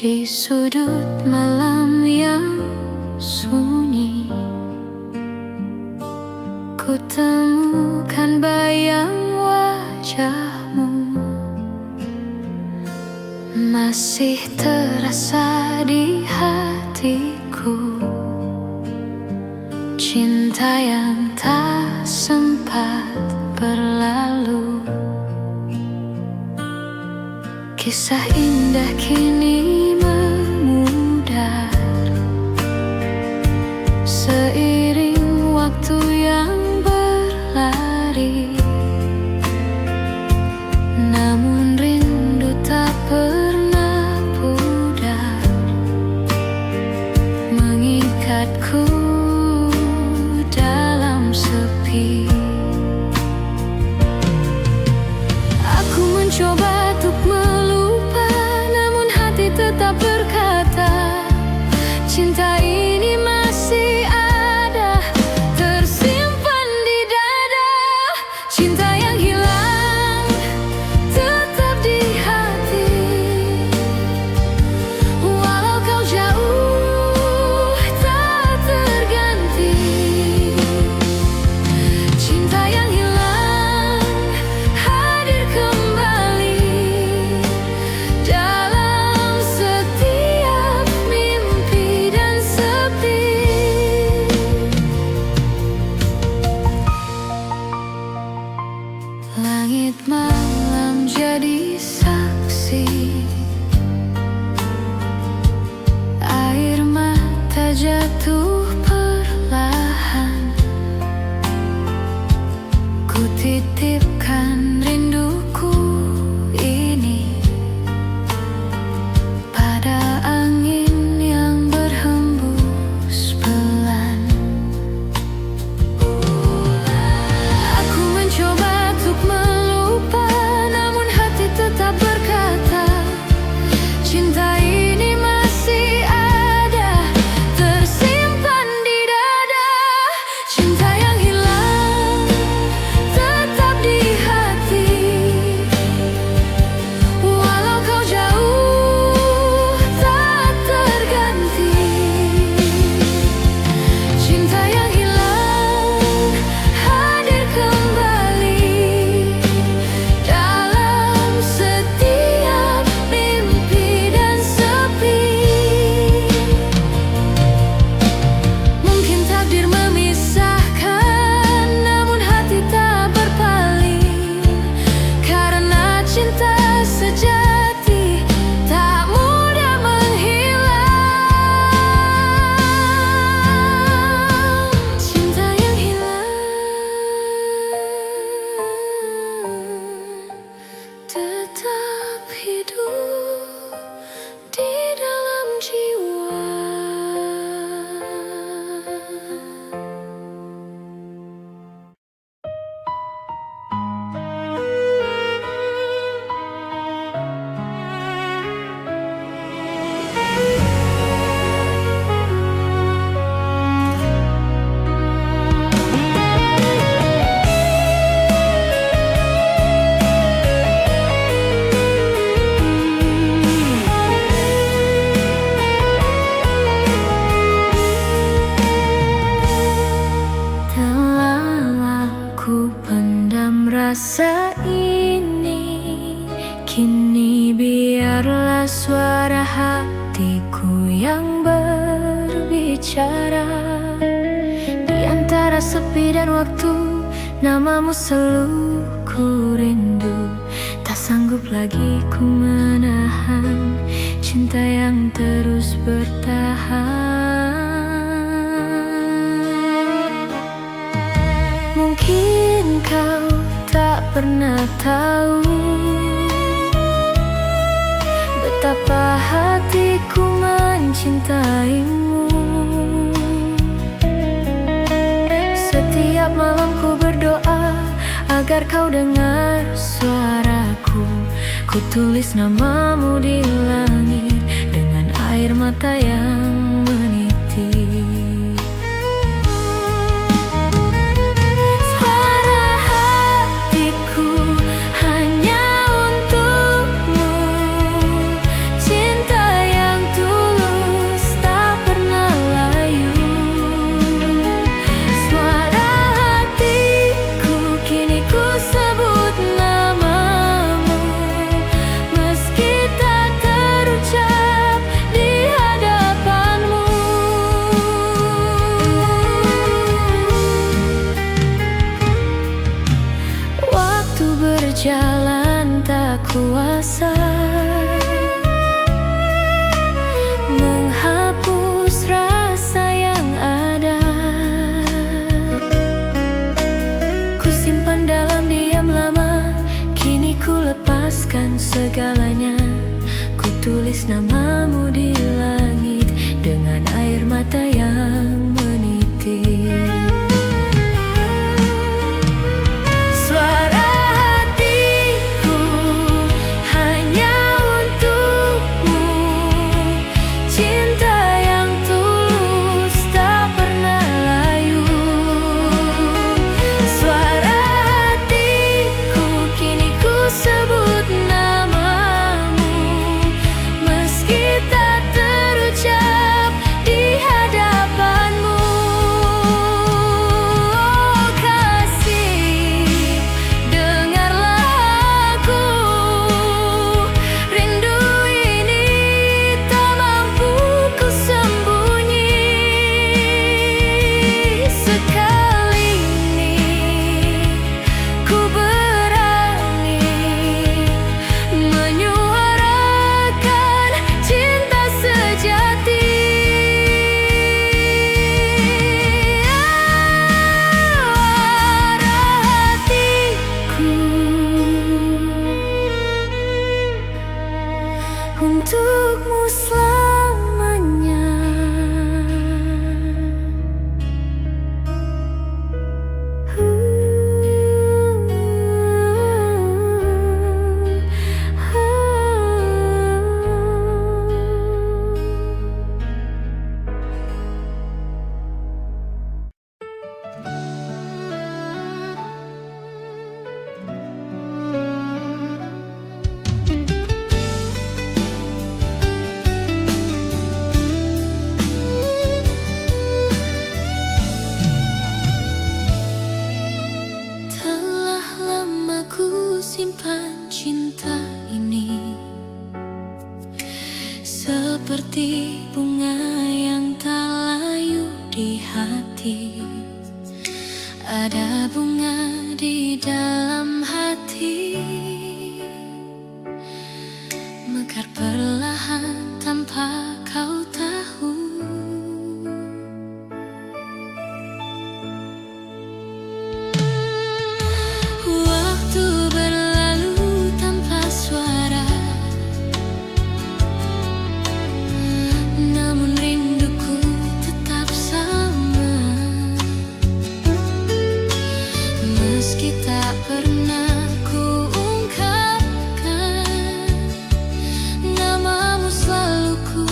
Di sudut malam yang sunyi, ku temukan bayang wajahmu, masih terasa di hatiku. Cinta yang tak sempat berlalu, kisah indah kini memudar seiring waktu yang berlari. Namun rindu tak pernah pudar, mengikatku dalam sepi. Aku mencoba untuk melupa, namun hati tetap berkata, cinta ini masih ada, tersimpan di dada. Cinta yang hilang tetap di hati, walau kau jauh tak terganti. Cinta yang hilang hadir kembali dalam setiap mimpi dan sepi. Langit malam jadi saksi, air mata jatuh perlahan. Ku titipkan rinduku ini pada angin yang berhembus pelan. Aku mencoba untuk melupa, namun hati tetap berkata, cinta ini masih ada, tersimpan di dada. Cinta yang hilang tetap di hati, walau kau jauh tak terganti. Cinta yang hilang hadir kembali dalam setiap mimpi dan sepi. Mungkin takdir memisahkan, namun hati tak berpaling, karena cinta sejati tak mudah menghilang. Cinta yang hilang tetap hidup di dalam jiwa. Telah aku pendam rasa ini, kini biarlah suara hatiku yang berbicara. Di antara sepi dan waktu, namamu selalu ku rindu. Tak sanggup lagi ku menahan cinta yang terus bertahan. Mungkin kau tak pernah tahu betapa hatiku mencintaimu. Setiap malam ku berdoa agar kau dengar suaraku. Ku tulis namamu di langit dengan air mata yang meniti. Suara hatiku hanya untukmu, cinta yang tulus tak pernah layu. Suara hatiku kini ku sebut namamu, meski tak terucap di hadapanmu. Waktu berjalan tak kuasa menghapus rasa yang ada. Ku simpan dalam diam lama, kini ku lepaskan segalanya. Ku tulis namamu di langit dengan air mata yang meniti. Suara hatiku hanya untukmu, cinta yang tulus tak pernah layu. Suara hatiku kini ku sebut namamu, meski tak terucap di hadapanmu. Oh kasih, dengarlah aku, rindu ini tak mampu ku sembunyi. Sekali ini ku berani menyuarakan cinta sejati. Suara hatiku untukmu selamanya. Telah lama ku simpan cinta ini, seperti bunga yang tak layu di hati. Ada bunga di dalam hati, mekar perlahan tanpa kau tahu. Waktu berlalu tanpa suara, namun rinduku tetap sama. Meski tak pernah ku ungkapkan, namamu selalu ku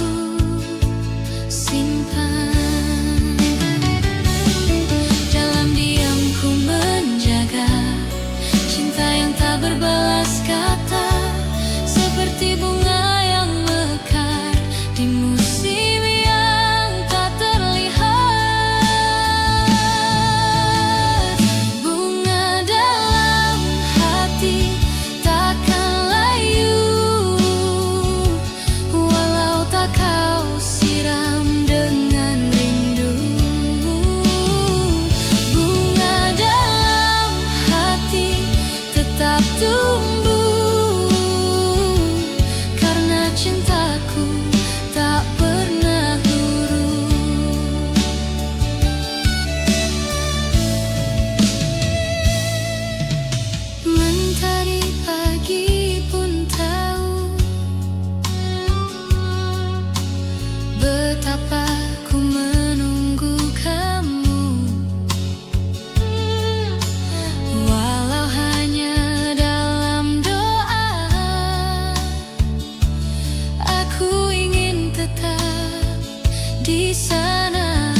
di sana.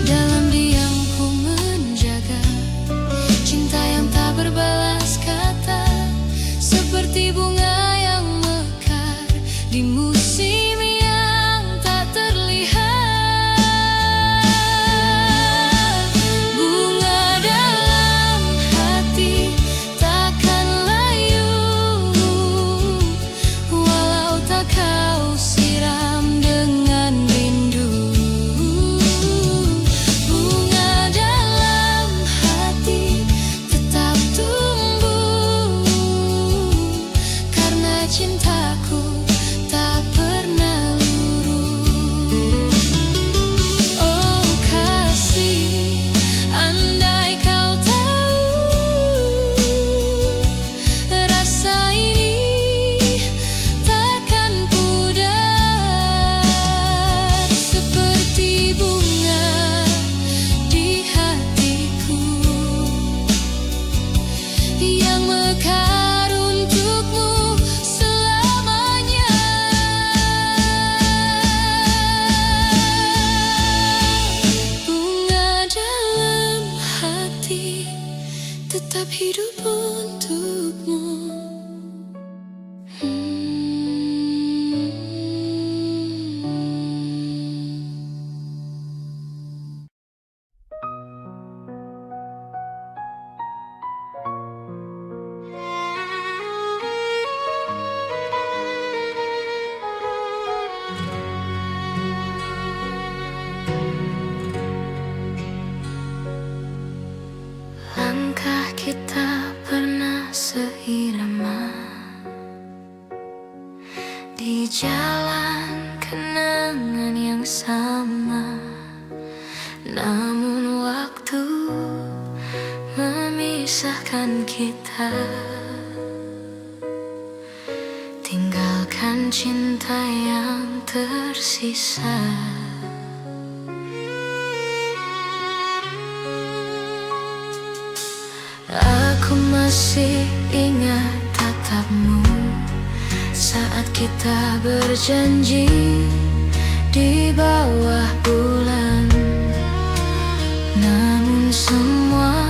Dalam diam ku menjaga cinta yang tak berbalas kata, seperti bunga yang mekar di musim yang tak terlihat. Bunga dalam hati takkan layu, walau tak kau siram dengan rindu. Bunga dalam hati tetap tumbuh, karena cintaku tak pernah luruh. Oh kasih, andai kau tahu, rasa ini takkan pudar, seperti bunga di hatiku yang mekar untukmu selamanya. Bunga dalam hati tetap hidup untukmu. Langkah kita pernah seirama di jalan kenangan yang sama, namun waktu memisahkan kita, tinggalkan cinta yang tersisa. Aku masih ingat tatapmu saat kita berjanji di bawah bulan. Namun semua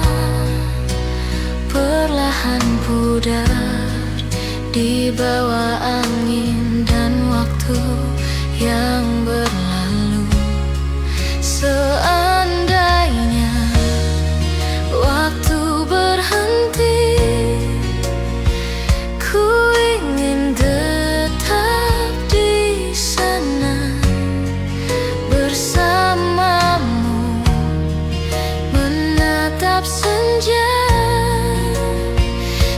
perlahan pudar di bawah angin dan waktu yang berlalu. Seandainya waktu berhenti, ku ingin tetap di sana bersamamu, menatap senja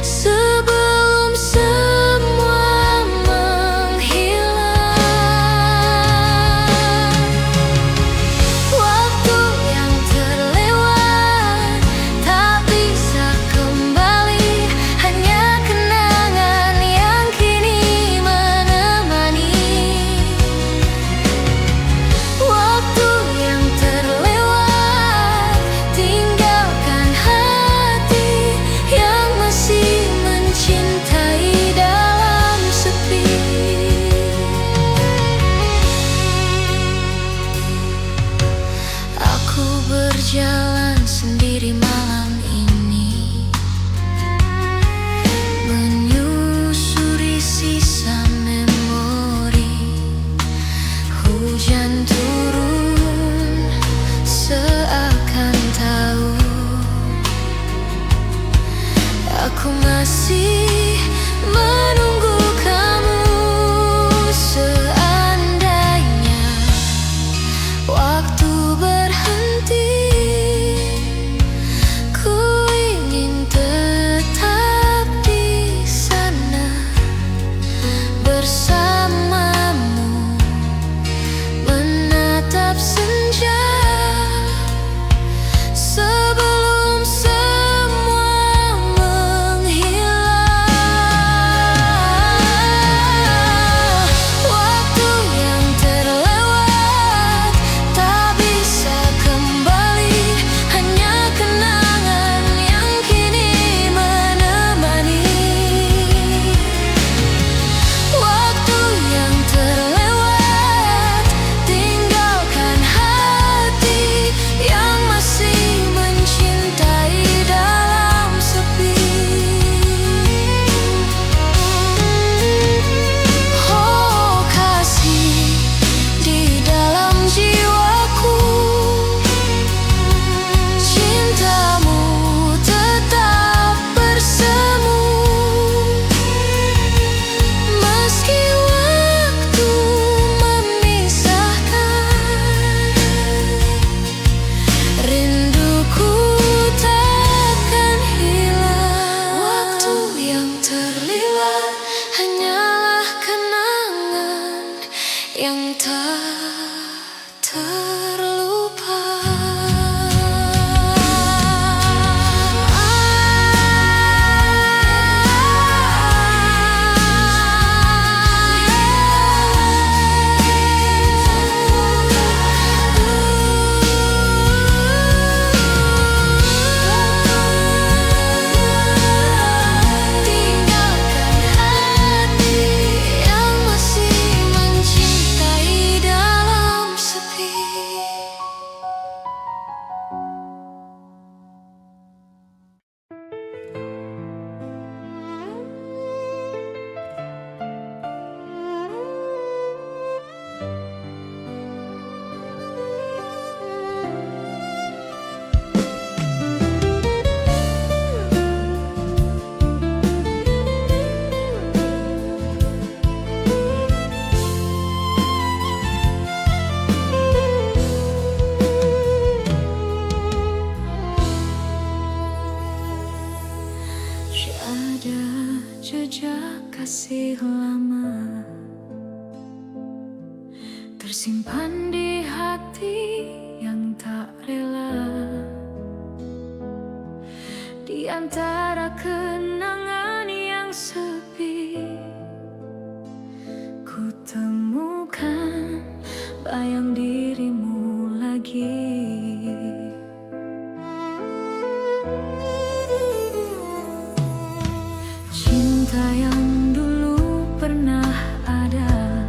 sebelum semua menghilang. berlilat hanyalah kenangan yang tak terlupa. Ada jejak kasih lama tersimpan di hati yang tak rela, di antara kenangan yang sepi. Ku temukan bayang dirimu lagi. Cinta yang dulu pernah ada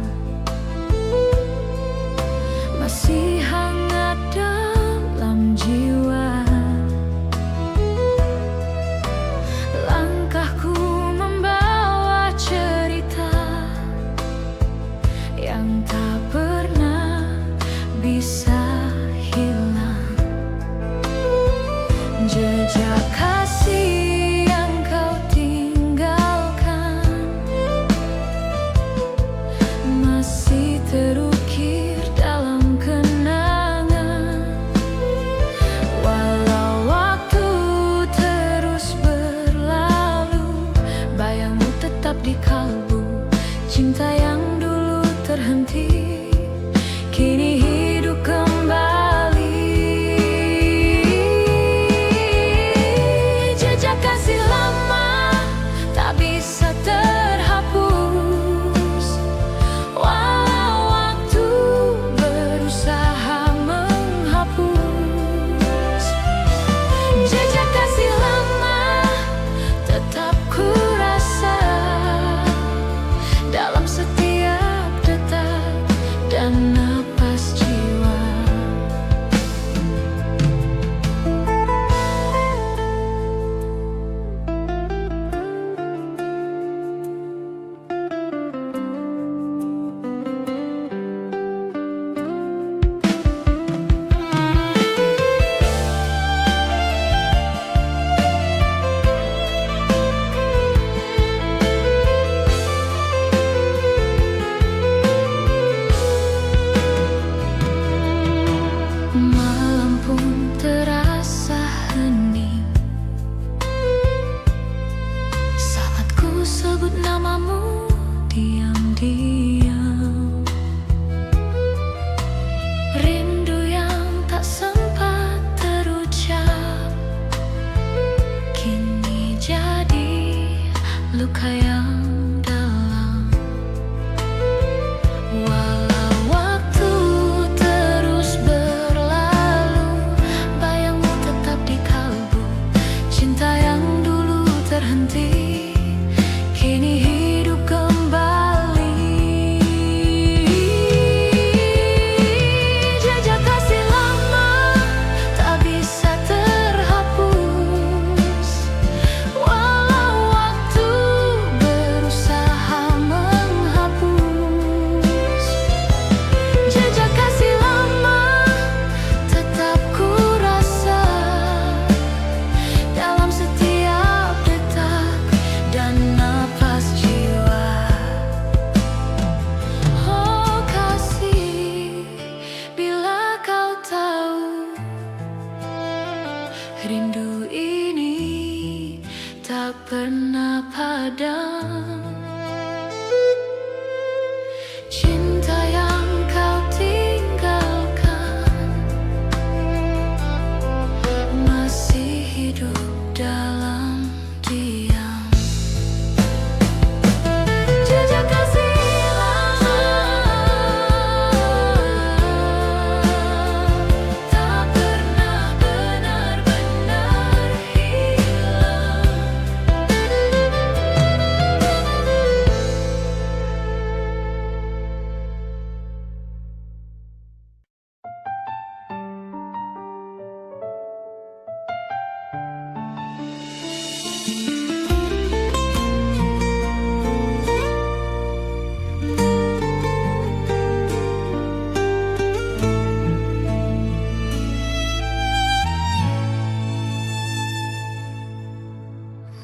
masih hangat dalam jiwa. Langkahku membawa cerita yang tak pernah bisa hilang. Jejak kasih terukir dalam kenangan. Walau waktu terus berlalu, bayangmu tetap di kalbu. Cinta yang dulu terhenti kini hidup kembali. Jejak kasih lama tak bisa terhapus, jejak kasih lama tetap ku rasa dalam setiap detak dan napas jiwa. Sebut namamu diam-diam, rindu yang tak sempat terucap kini jadi luka yang dalam. Walau waktu terus berlalu, bayangmu tetap di kalbu. Cinta yang dulu terhenti kini hidup kembali. Jejak kasih lama tak bisa terhapus, walau waktu Cinta yang kau tinggalkan masih hidup dalam diam. Jejak kasih lama tak pernah benar-benar hilang.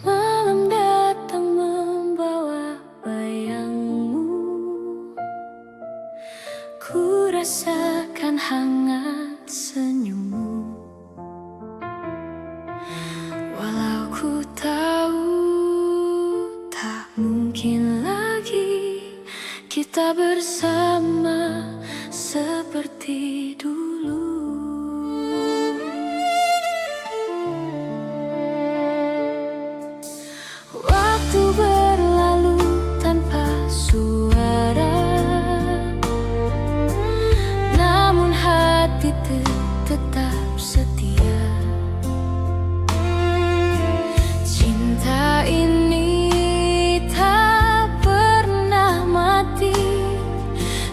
Malam datang membawa bayangmu, ku rasakan hangat senyummu. Walau ku tahu tak mungkin lagi kita bersama seperti dulu. Waktu berlalu tanpa suara, namun hati tetap setia. Cinta ini tak pernah mati,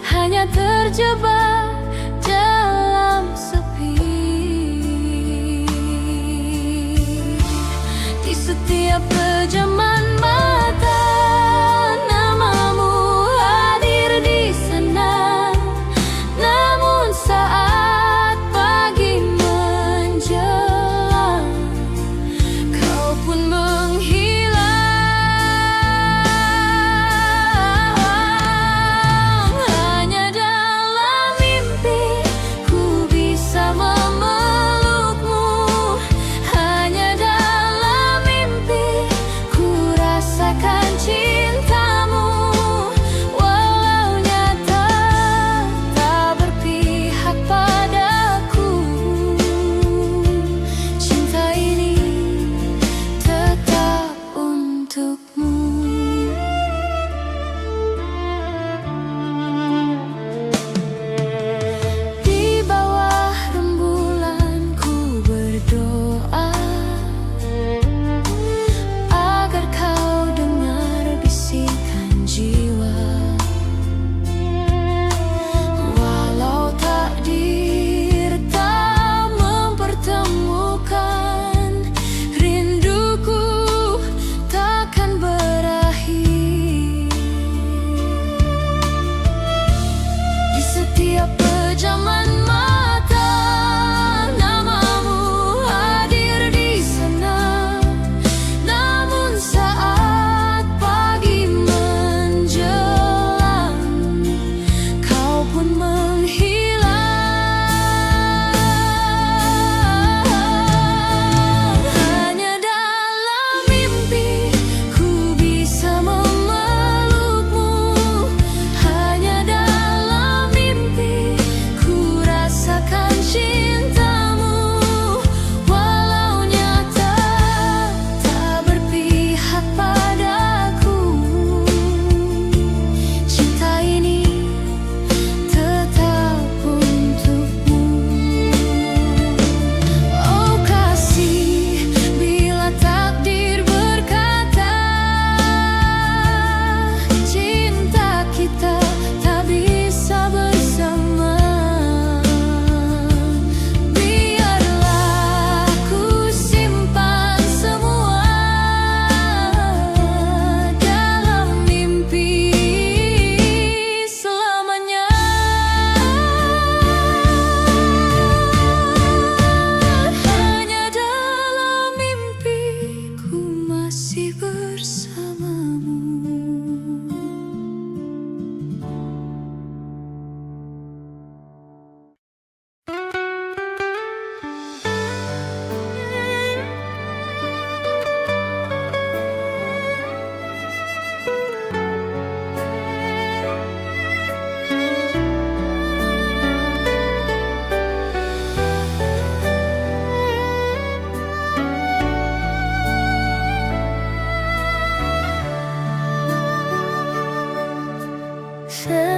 hanya terjebak dalam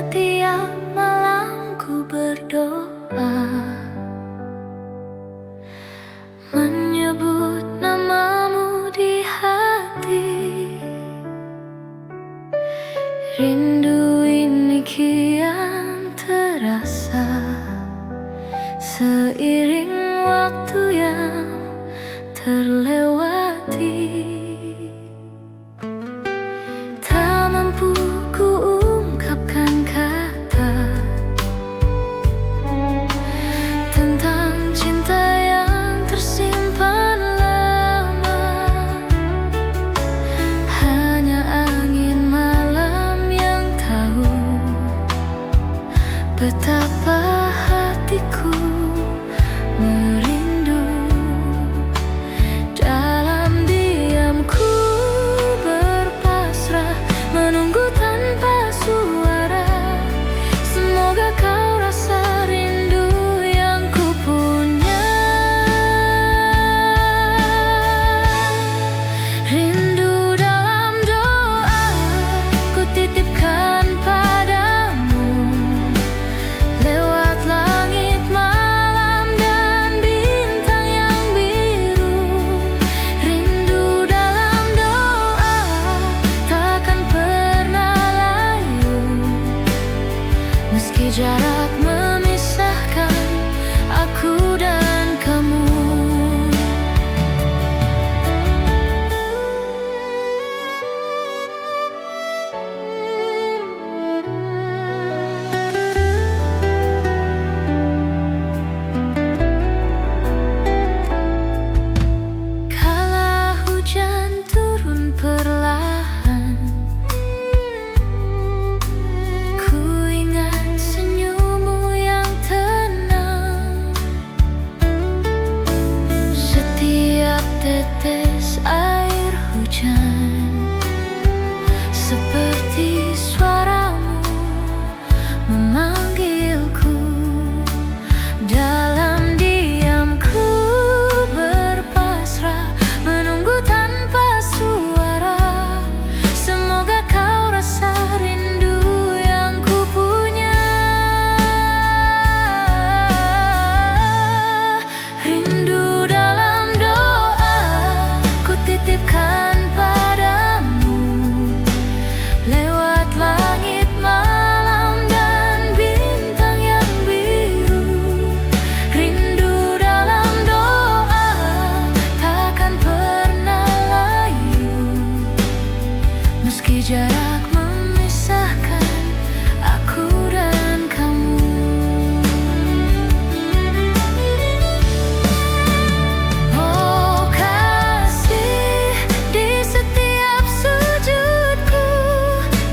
Setiap malam ku berdoa, menyebut namamu di hati. Rindu ini kian terasa seiring waktu yang terlewati. Tak mampu ku ungkapkan kata tentang cinta yang tersimpan lama. Hanya angin malam yang tahu betapa hatiku merindu. Dalam diam ku berpasrah, menunggu tanpa suara. Semoga kau rasa rindu yang ku punya. Rindu dalam doa ku titipkan padamu, lewat langit malam dan bintang yang biru. Rindu dalam doa takkan pernah layu, meski jarak memisahkan aku dan kamu. Kala hujan turun perlahan, ku ingat senyummu yang tenang. Setiap tetes air hujan seperti suaramu memanggilku. Dalam diam ku berpasrah, menunggu tanpa suara. Semoga kau rasa rindu yang ku punya. Rindu dalam doa ku titipkan padamu, lewat langit malam dan bintang yang biru. Rindu dalam doa takkan pernah layu, meski jarak memisahkan aku dan kamu. Oh kasih, di setiap sujudku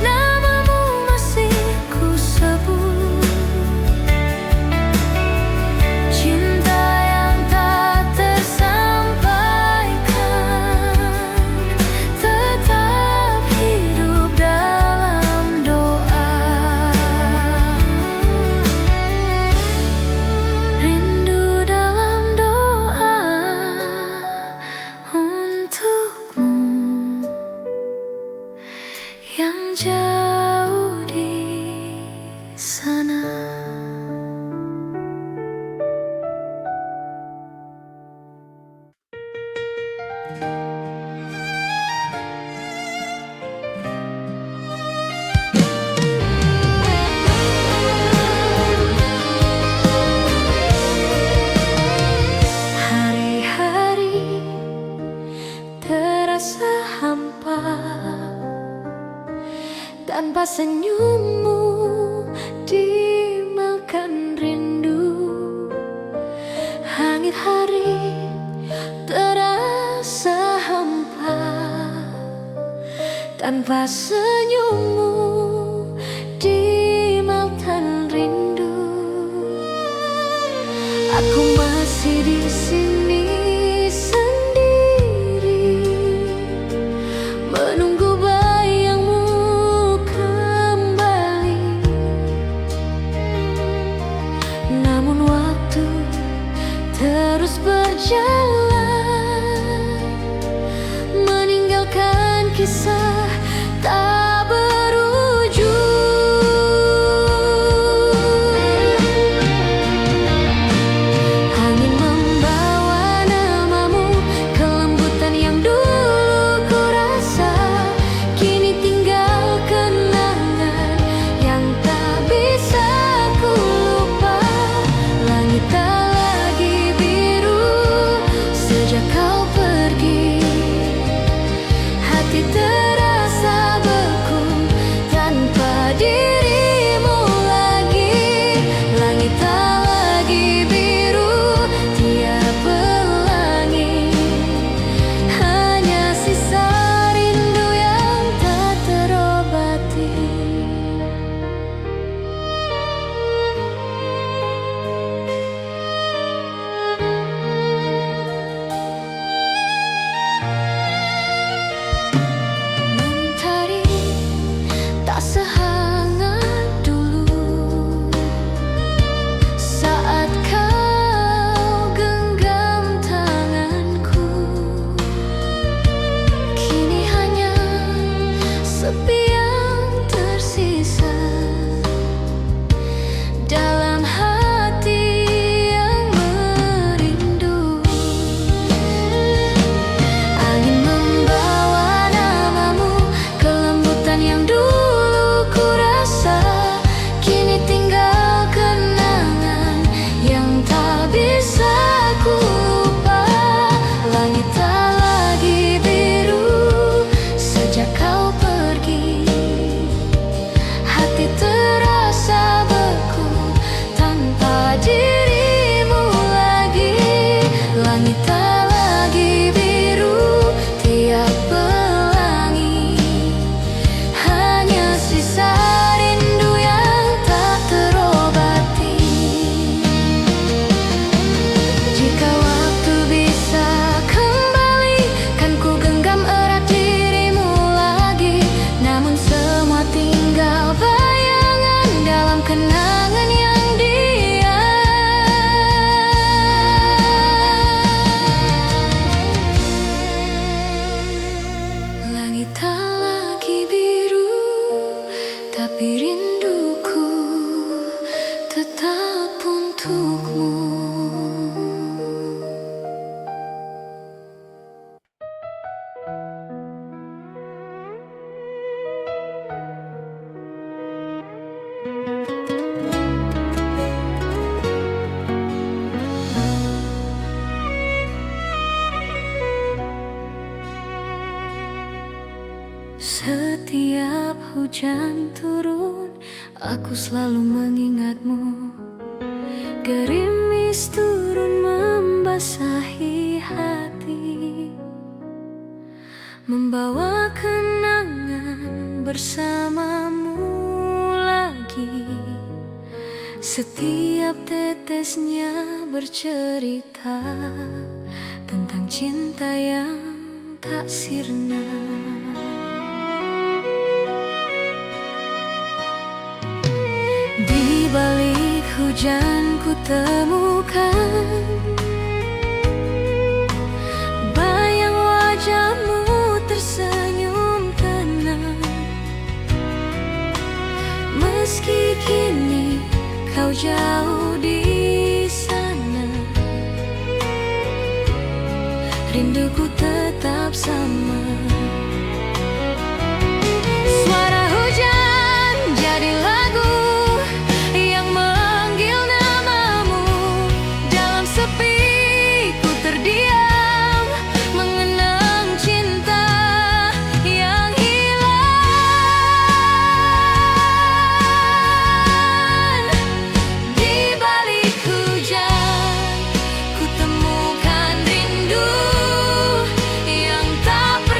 namamu masih ku sebut. Cinta yang tak tersampaikan tetap hidup dalam doa. Rindu dalam doa untukmu yang jauh di sana. Hari-hari terasa hampa tanpa senyummu dimakan rindu. Langit hari terasa hampa tanpa senyummu dimakan rindu. Aku masih di sini sendiri, menunggu bayangmu kembali. Namun waktu terus berjalan, meninggalkan kisah tak berujung. sepi yang tersisa dalam hati yang merindu. Angin membawa namamu, kelembutan yang dulu ku rasa, kini tinggal kenangan yang tak bisa ku lupa. Langit tak lagi biru sejak kau pergi, hati terasa beku tanpa dirimu lagi. Langit tak lagi biru tiap pelangi, hanya sisa rindu yang tak terobati. Jika waktu bisa kembali, kan ku genggam erat dirimu lagi. Namun semua tinggal bayangan dalam kenangan yang diam. Langit tak lagi biru, tapi rinduku tetap untukmu. Setiap hujan turun, aku selalu mengingatmu. Gerimis turun membasahi hati, membawa kenangan bersamamu lagi. Setiap tetesnya bercerita tentang cinta yang tak sirna. Di balik hujan ku temukan bayang wajahmu tersenyum tenang. Meski kini kau jauh di sana, rinduku tetap sama. Suara hujan jadi lagu yang manggil namamu. Dalam sepi ku terdiam, mengenang cinta yang hilang. Di balik hujan ku temukan rindu yang tak pernah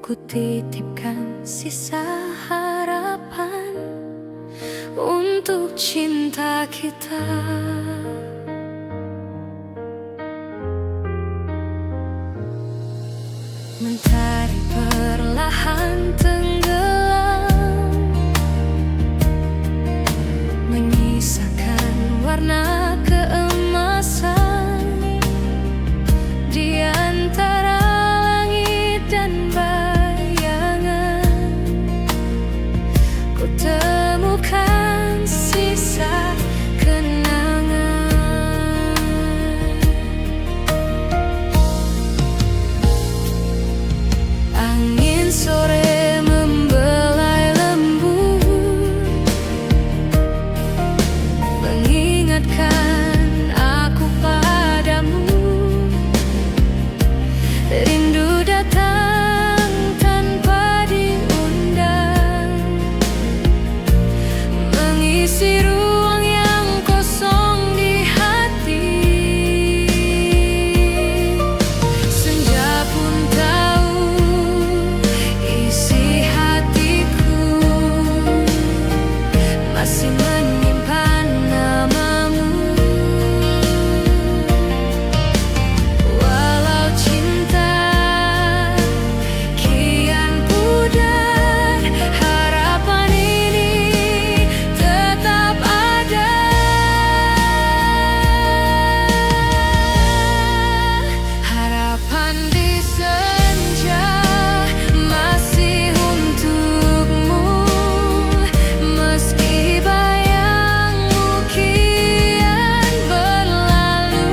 ku titipkan sisa harapan untuk cinta kita. Mentari perlahan tenggelam, menyisakan warna keemasan di antara langit dan bayangan. Ku temukan sisa kenangan. Angin sore membelai lembut, mengingatkan aku padamu. Rindu datang tanpa diundang, mengisi ruang yang kosong di hati. Senja pun tahu isi hatiku masih menyimpan namamu. Walau cinta kian pudar, harapan ini tetap ada. Harapan di senja masih untukmu, meski bayangmu kian berlalu.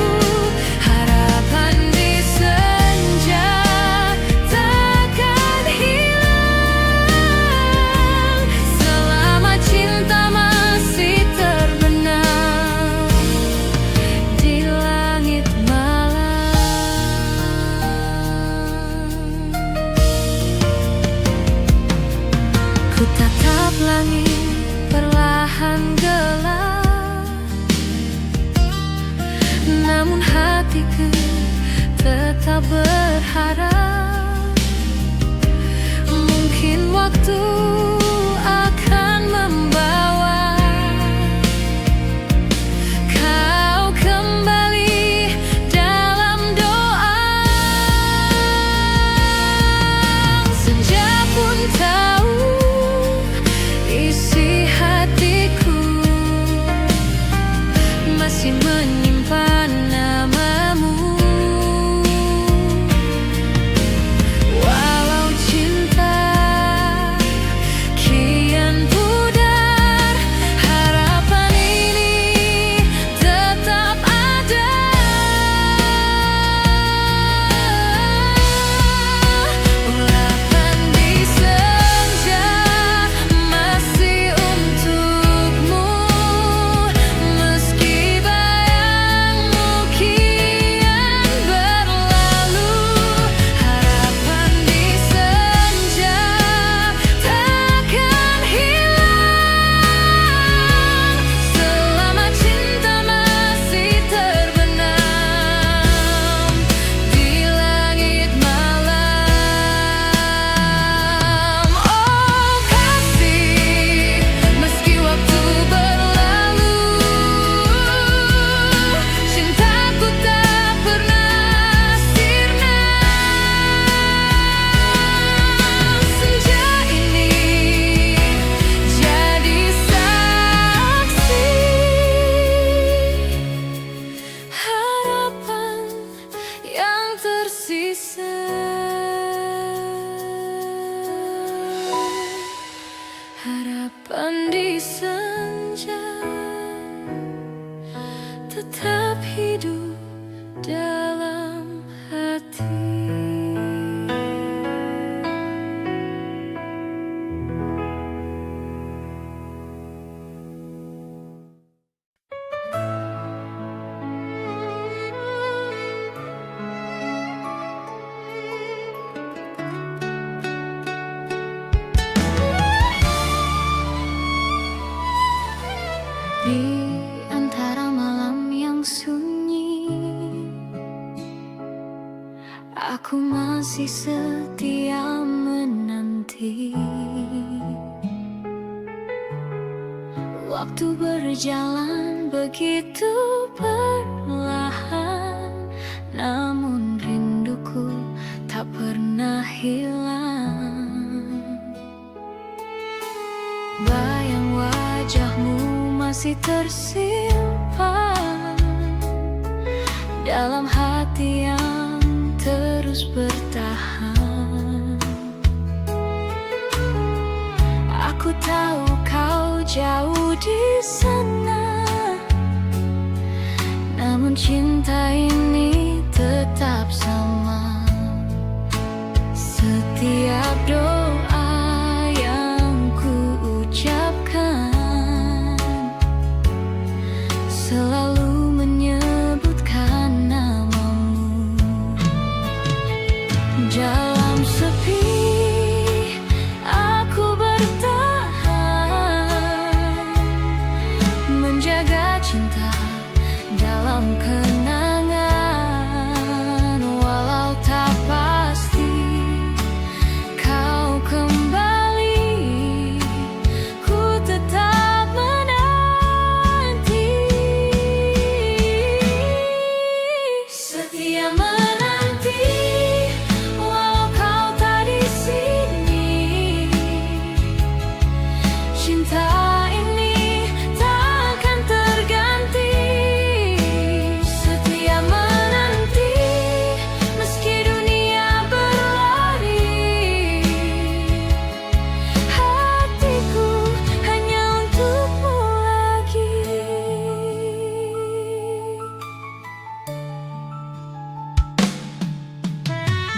Harapan di senja takkan hilang selama cinta masih terbenam di langit malam. Ku tatap langit perlahan gelap, namun hatiku tetap berharap. Mungkin waktu akan membawa kau kembali dalam doa. Senja pun tahu isi hatiku masih menyimpan namamu. Walau cinta kian pudar, harapan ini tetap ada. Ulapan di senja masih untukmu, meski bayangmu kian berlalu. Harapan di senja takkan hilang selama cinta masih terbenam di langit malam. Oh kasih, meski waktu berlalu, cintaku tak pernah sirna. Senja ini jadi saksi harapan yang tersisa. Harapan di senja tetap hidup dalam hati. Di antara malam yang sunyi, aku masih setia menunggu. hati. Waktu berjalan begitu perlahan, namun rinduku tak pernah hilang. Bayang wajahmu masih tersimpan dalam hati yang terus bertahan. Aku tahu kau jauh di sana, namun cinta ini tetap sama. Setiap doa yang ku ucapkan selalu menyebutkan namamu. Dalam sepi aku bertahan, menjaga cinta dalam kenangan. Walau tak pasti kau kembali, ku tetap menanti. Setia menanti walau kau tak di sini. Cinta ini takkan terganti. Setia menanti meski dunia berlari. Hatiku hanya untukmu lagi.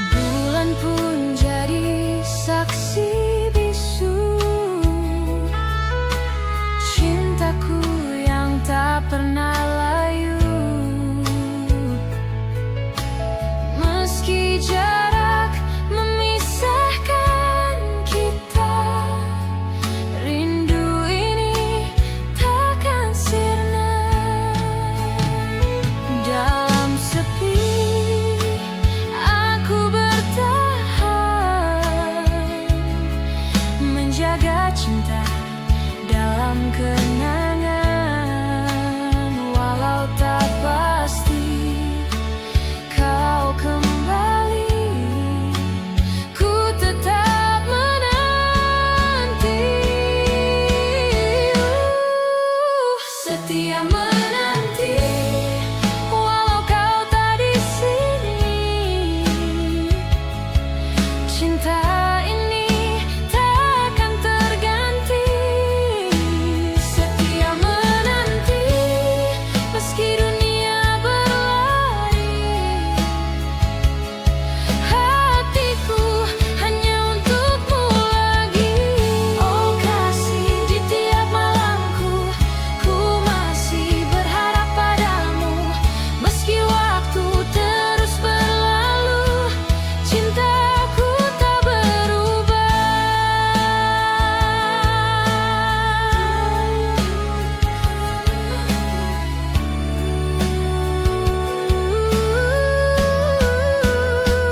Bulan pun jadi saksi bisu cintaku yang tak pernah layu. Meski jarak memisahkan kita, rindu ini takkan sirna. Dalam sepi aku bertahan, menjaga cinta dalam kenangan. Walau tak pasti kau kembali, ku tetap menanti. Setia menanti walau kau tak di sini. Cinta ini takkan terganti. Setia menanti meski dunia berlari. Hatiku hanya untukmu lagi. Oh kasih, di tiap malamku ku masih berharap padamu. Meski waktu terus berlalu, cintaku tak berubah.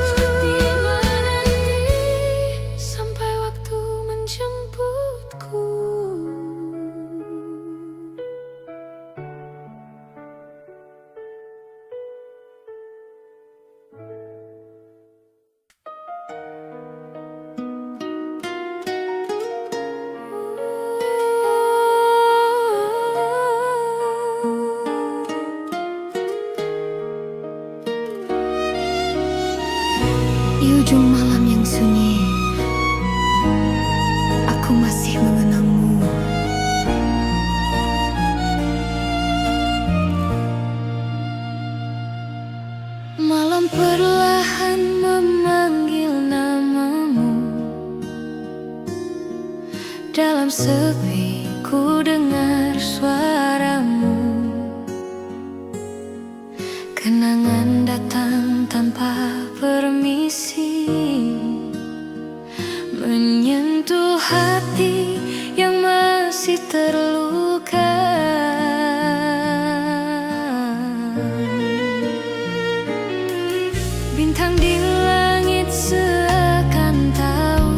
Setia menanti sampai waktu menjemputku. Di ujung malam yang sunyi, aku masih mengenangmu. Malam perlahan memanggil namamu. Dalam sepi ku dengar suaramu. Kenangan datang tanpa permisi, menyentuh hati yang masih terluka. Bintang di langit seakan tahu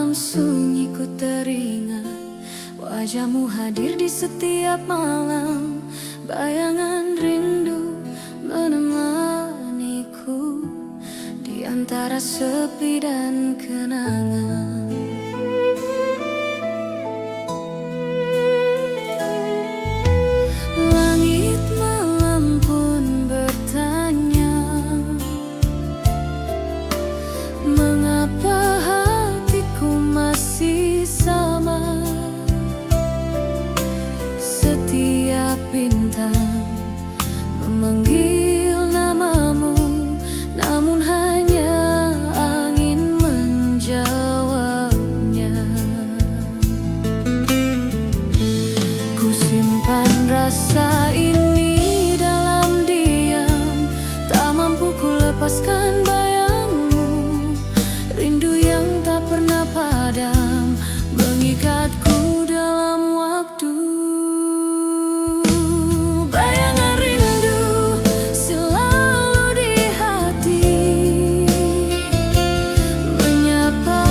dalam sunyi ku teringat wajahmu hadir di setiap malam. Bayangan rindu menemaniku di antara sepi dan kenangan. Langit malam pun bertanya, mengapa hatiku masih sama? Setiap bintang memanggil namamu, namun hanya angin menjawabnya. Ku simpan rasa ini dalam diam, tak mampu ku lepaskan bayangmu. Rindu yang tak pernah padam mengikatku dalam waktu. Bayangan rindu selalu di hati, menyapa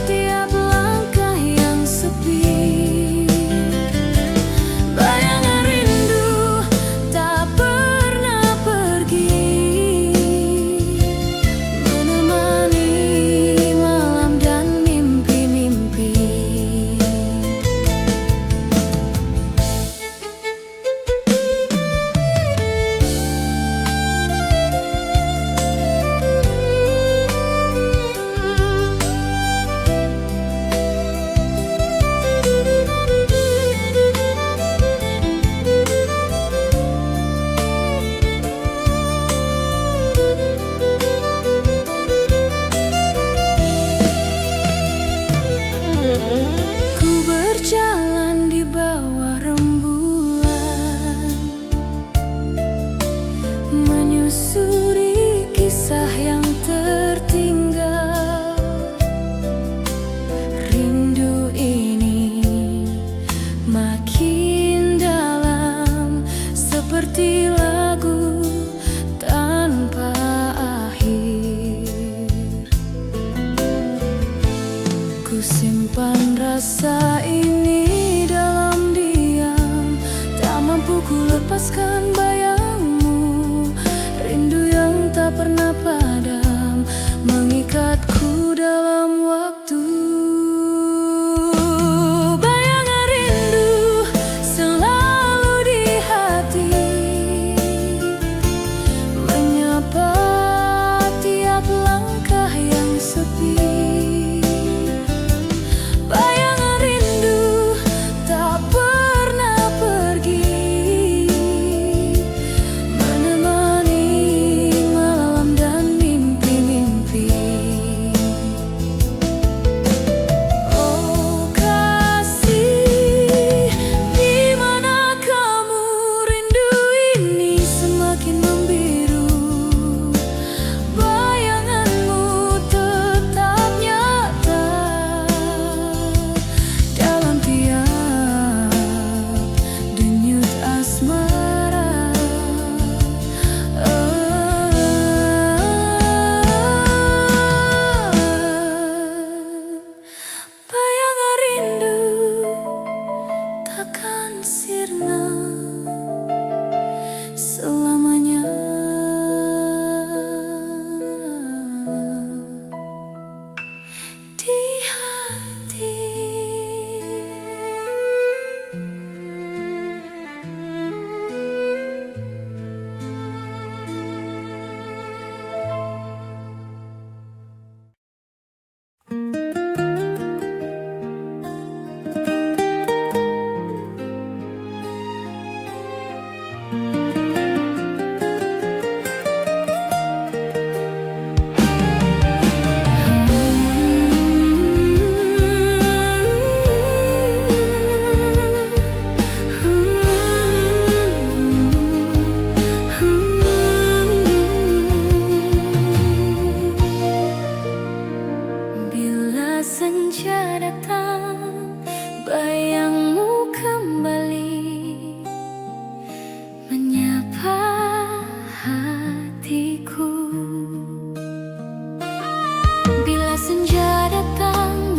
tiap langkah yang sepi. Bayangan rindu tak pernah pergi, menemani malam dan mimpi-mimpi. Ku berjalan di bawah rembulan, menyusuri kisah yang tertinggal. Rindu ini makin dalam, seperti lagu tanpa akhir. Ku simpan rasa ini dalam diam, tak mampu ku lepaskan bayangmu. Rindu yang tak pernah padam mengikatku dalam waktu. Bayangan rindu selalu di hati, menyapa tiap langkah yang sepi. Bayangan rindu tak pernah pergi, menemani malam dan mimpi-mimpi. Oh kasih, di mana kamu? Rindu ini semakin membiru. Bayanganmu tetap nyata dalam tiap denyut asmara. Bayangan rindu takkan sirna selamanya. Di hati. Bila senja datang, bayangmu kembali menyapa hatiku. Bila senja datang,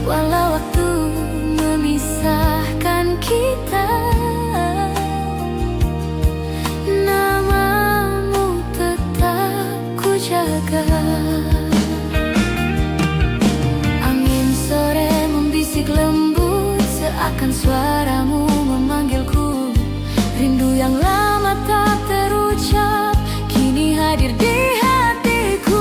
Walau waktu memisahkan kita, namamu tetap ku jaga. Angin sore membisik lembut, seakan suaramu memanggilku. Rindu yang lama tak terucap kini hadir di hatiku.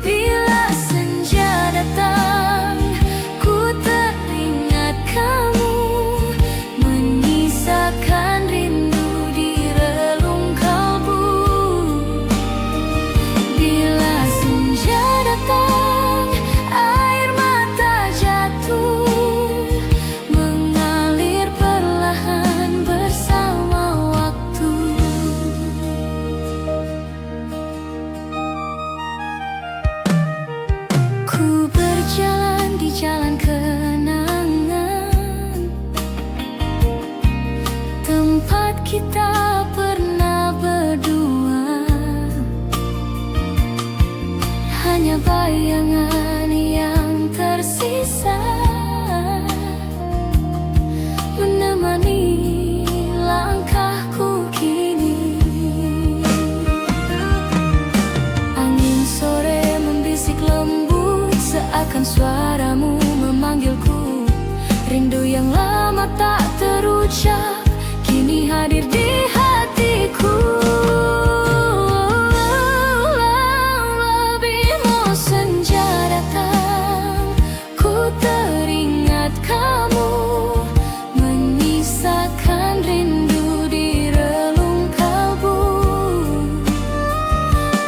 Bila senja datang, ku teringat kamu, menyisakan rindu di relung kalbu. Bila senja datang, air mata jatuh, mengalir perlahan bersama waktu. Ku berjalan di jalan kenangan, tempat kita pernah berdua. Hanya bayangan yang tersisa, menemani langkahku kini. Angin sore membisik lembut, seakan suaramu memanggilku. Rindu yang lama tak terucap kini hadir di hatiku. Lebihmu senja datang, ku teringat kamu, menyisakan rindu di relung kalbu.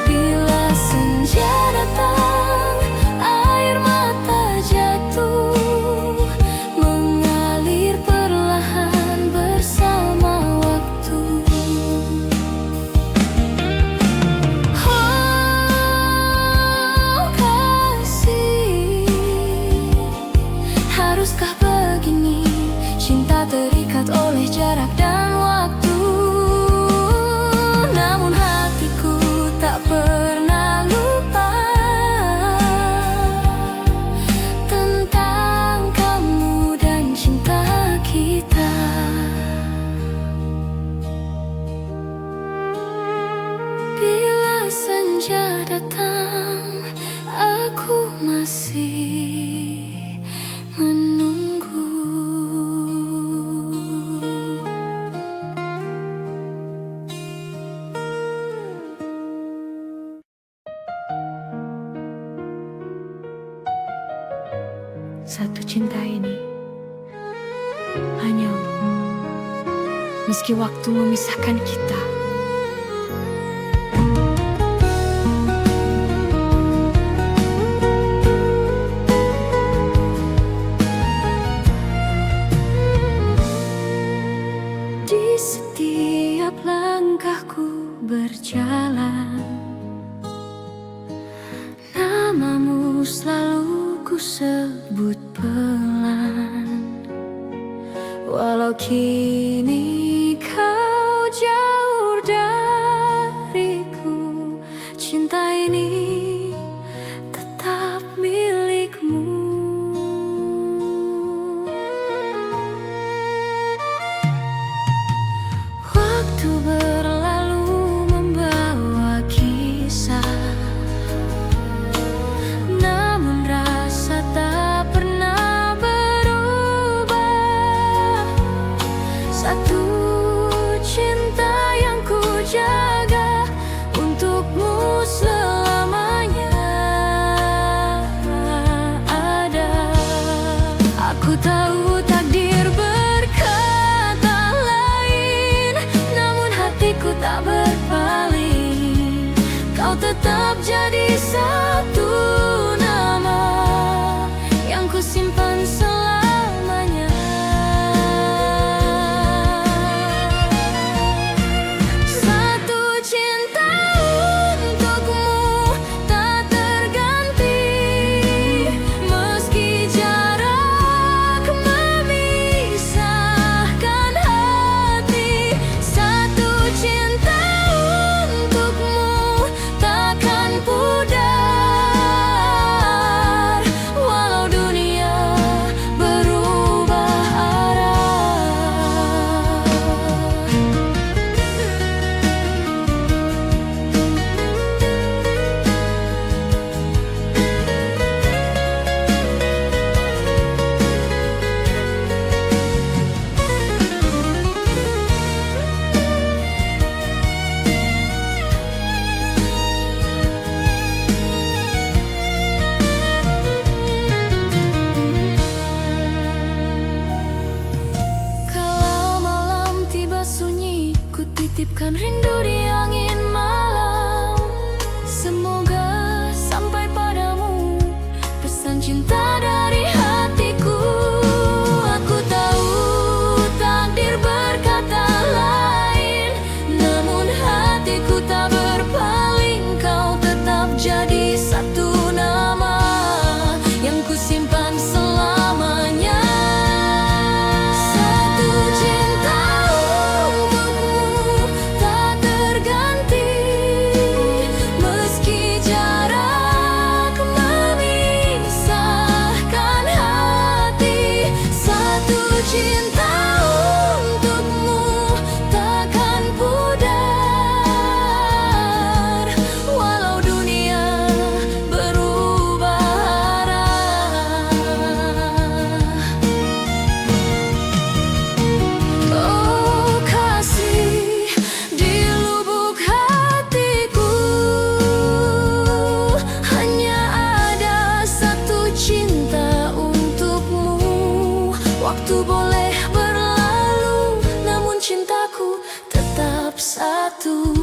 Bila senja datang, air mata jatuh, mengalir perlahan bersama waktu. Oh kasih, haruskah begini? Cinta terikat oleh jarak dan waktu. Namun hatiku tak pernah lupa tentang kamu dan cinta kita. Bila senja datang, aku masih menunggu. Satu cinta ini hanya untukmu, meski waktu memisahkan kita. Di setiap langkahku berjalan, namamu selalu ku sebut pelan. Walau kini kau jauh dariku, cinta ini tetap milikmu. Waktu berlalu membawa kisah, namun rasa tak pernah berubah. Satu cinta yang ku jaga untukmu selamanya ada. Aku tahu takdir berkata lain, namun hatiku tak berpaling. Kau tetap jadi satu nama yang ku simpan selamanya. Satu cinta untukmu tak terganti, meski jarak memisahkan hati. Satu cinta untukmu takkan pudar. tetesan cinta dari hatiku. Aku tahu takdir berkata lain, namun hatiku tak berpaling. Kau tetap jadi satu nama yang kusimpan selamanya. Satu cinta untukmu tak terganti, meski jarak memisahkan hati. Satu cinta untukmu takkan pudar, walau dunia berubah arah. Oh kasih, di lubuk hatiku hanya ada satu cinta untukmu. Waktu boleh berlalu, namun cintaku tetap satu.